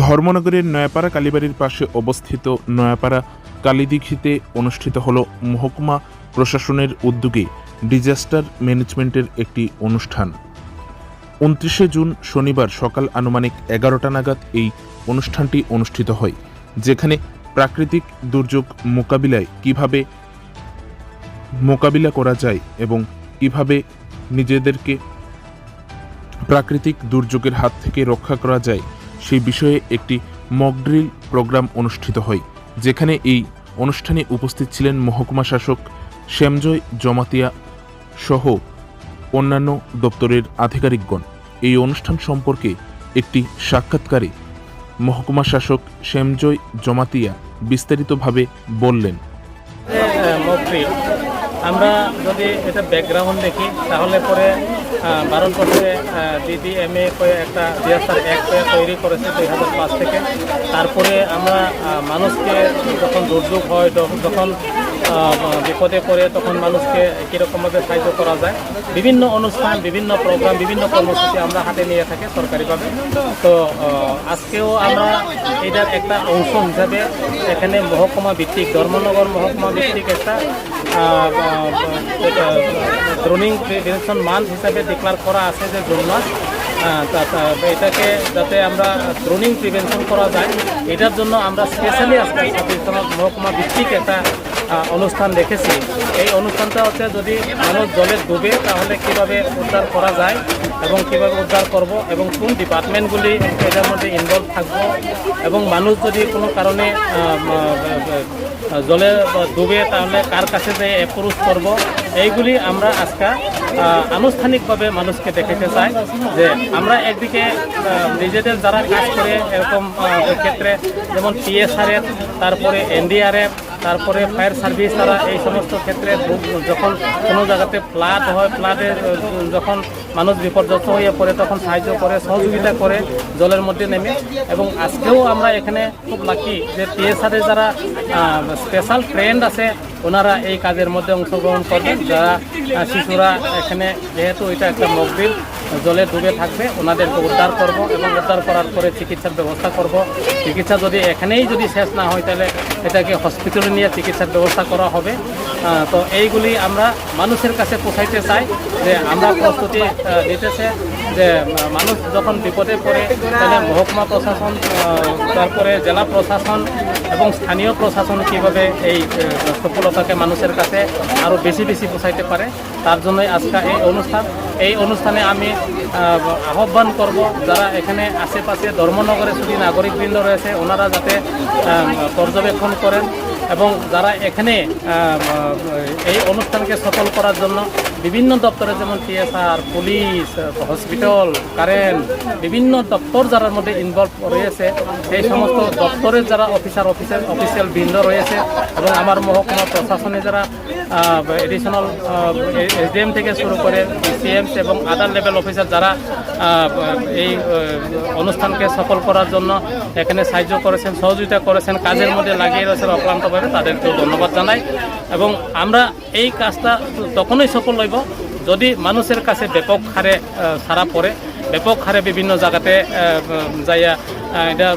ধর্মনগরের নয়াপাড়া কালীবাড়ির পাশে অবস্থিত নয়াপাড়া কালীদিঘিতে অনুষ্ঠিত হল মহকুমা প্রশাসনের উদ্যোগে ডিজাস্টার ম্যানেজমেন্টের একটি অনুষ্ঠান। 29 জুন শনিবার সকাল আনুমানিক 11টা নাগাদ এই অনুষ্ঠানটি অনুষ্ঠিত হয়, যেখানে প্রাকৃতিক দুর্যোগ মোকাবিলায় কিভাবে মোকাবিলা করা যায় এবং কিভাবে নিজেদেরকে প্রাকৃতিক দুর্যোগের হাত থেকে রক্ষা করা যায় সেই বিষয়ে একটি মক ড্রিল প্রোগ্রাম অনুষ্ঠিত হয়, যেখানে এই অনুষ্ঠানে উপস্থিত ছিলেন মহকুমা শাসক শ্যামজয় জমাতিয়া সহ অন্যান্য দপ্তরের আধিকারিকগণ। এই অনুষ্ঠান সম্পর্কে একটি সাক্ষাৎকারে মহকুমা শাসক শ্যামজয় জমাতিয়া বিস্তারিতভাবে বললেন। আমরা যদি এটা ব্যাকগ্রাউন্ড দেখি তাহলে পরে ভারতবর্ষে DDMA একটা ডিজাস্টার অ্যাক্ট তৈরি করেছে 2005 থেকে। তারপরে আমরা মানুষকে যখন দুর্যোগ হয়, যখন বিপদে পড়ে, তখন মানুষকে কীরকমভাবে সাহায্য করা যায়, বিভিন্ন অনুষ্ঠান, বিভিন্ন প্রোগ্রাম, বিভিন্ন কর্মসূচি আমরা হাতে নিয়ে থাকি সরকারিভাবে। তো আজকেও আমরা এটার একটা অংশ হিসাবে এখানে মহকুমা ভিত্তিক, ধর্মনগর মহকুমা ভিত্তিক একটা ড্রোনিং প্রিভেনশন মান্থ হিসাবে ডিক্লার করা আছে যে জুন মাস। এটাকে যাতে আমরা ড্রোনিং প্রিভেনশন করা যায়, এটার জন্য আমরা স্পেশালি আজকে মহকুমা ভিত্তিক একটা অনুষ্ঠান রেখেছি। এই অনুষ্ঠানটা হচ্ছে যদি মানুষ জলে ডুবে তাহলে কিভাবে উদ্ধার করা যায় এবং কিভাবে উদ্ধার করব এবং কোন ডিপার্টমেন্টগুলি এটার মধ্যে ইনভলভ থাকবো, এবং মানুষ যদি কোনো কারণে জলে ডুবে তাহলে কার কাছে যে অ্যাপ্রোচ করব, এইগুলি আমরা আজকে আনুষ্ঠানিকভাবে মানুষকে দেখাতে চাই যে আমরা একদিকে নিজেদের যারা কাজ করে এরকম ক্ষেত্রে যেমন PSRF, তারপরে NDRF, তারপরে ফায়ার সার্ভিস, তারা এই সমস্ত ক্ষেত্রে যখন কোনো জায়গাতে ফ্লাড হয়, ফ্লাডে যখন মানুষ বিপর্যস্ত হয়ে পড়ে তখন সাহায্য করে, সহযোগিতা করে জলের মধ্যে নেমে। এবং আজকেও আমরা এখানে খুব লাকি যে PSRF যারা স্পেশাল ট্রেন্ড আছে ওনারা এই কাজের মধ্যে অংশগ্রহণ করবেন। যারা শিশুরা এখানে, যেহেতু এটা একটা মক ড্রিল, জলে ডুবে থাকবে, ওনাদেরকে উদ্ধার করব এবং উদ্ধার করার পরে চিকিৎসার ব্যবস্থা করব। চিকিৎসা যদি এখানেই যদি শেষ না হয় তাহলে এটাকে হসপিটালে নিয়ে চিকিৎসার ব্যবস্থা করা হবে। তো এইগুলি আমরা মানুষের কাছে পৌঁছাইতে চাই যে আমরা প্রস্তুতি নিতেছে যে মানুষ যখন বিপদে পড়ে তাহলে মহকুমা প্রশাসন, তারপরে জেলা প্রশাসন এবং স্থানীয় প্রশাসন কীভাবে এই সফলতাকে মানুষের কাছে আরও বেশি বেশি পৌঁছাইতে পারে, তার জন্যই আজকে এই অনুষ্ঠান। এই অনুষ্ঠানে আমি আহ্বান করব যারা এখানে আশেপাশে ধর্মনগরে শুধু নাগরিকবৃন্দ রয়েছে ওনারা যাতে পর্যবেক্ষণ করেন, এবং যারা এখানে এই অনুষ্ঠানকে সফল করার জন্য বিভিন্ন দপ্তরে যেমন TSR, পুলিশ, হসপিটাল, কারেন্ট, বিভিন্ন দপ্তর যার মধ্যে ইনভলভ রয়েছে, এই সমস্ত দপ্তরের যারা অফিসিয়াল বৃন্দ রয়েছে এবং আমার মহকুমা প্রশাসনে যারা এডিশনাল SDM থেকে শুরু করে CMs এবং আদার লেভেল অফিসার যারা এই অনুষ্ঠানকে সফল করার জন্য এখানে সাহায্য করেছেন, সহযোগিতা করেছেন, কাজের মধ্যে লাগিয়ে রয়েছেন অক্লান্তভাবে, তাদেরকেও ধন্যবাদ জানাই। এবং আমরা এই কাজটা তখনই সফল হইব যদি মানুষের কাছে ব্যাপক হারে সারা পড়ে, ব্যাপক হারে বিভিন্ন জায়গাতে যাইয়া এটা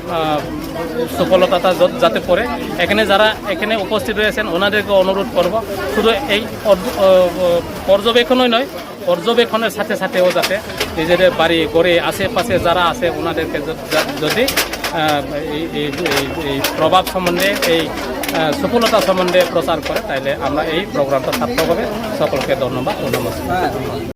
সফলতা যাতে পড়ে। এখানে যারা এখানে উপস্থিত রয়েছেন ওনাদেরকে অনুরোধ করব শুধু এই পর্যবেক্ষণই নয়, পর্যবেক্ষণের সাথে সাথেও যাতে নিজেদের বাড়ি ঘরে আশেপাশে যারা আছে ওনাদেরকে যদি এই প্রভাব সম্বন্ধে, এই সফলতা সম্বন্ধে প্রচার করে, তাহলে আমরা এই প্রোগ্রামটা সার্থক হবে। সকলকে ধন্যবাদ ও নমস্কার।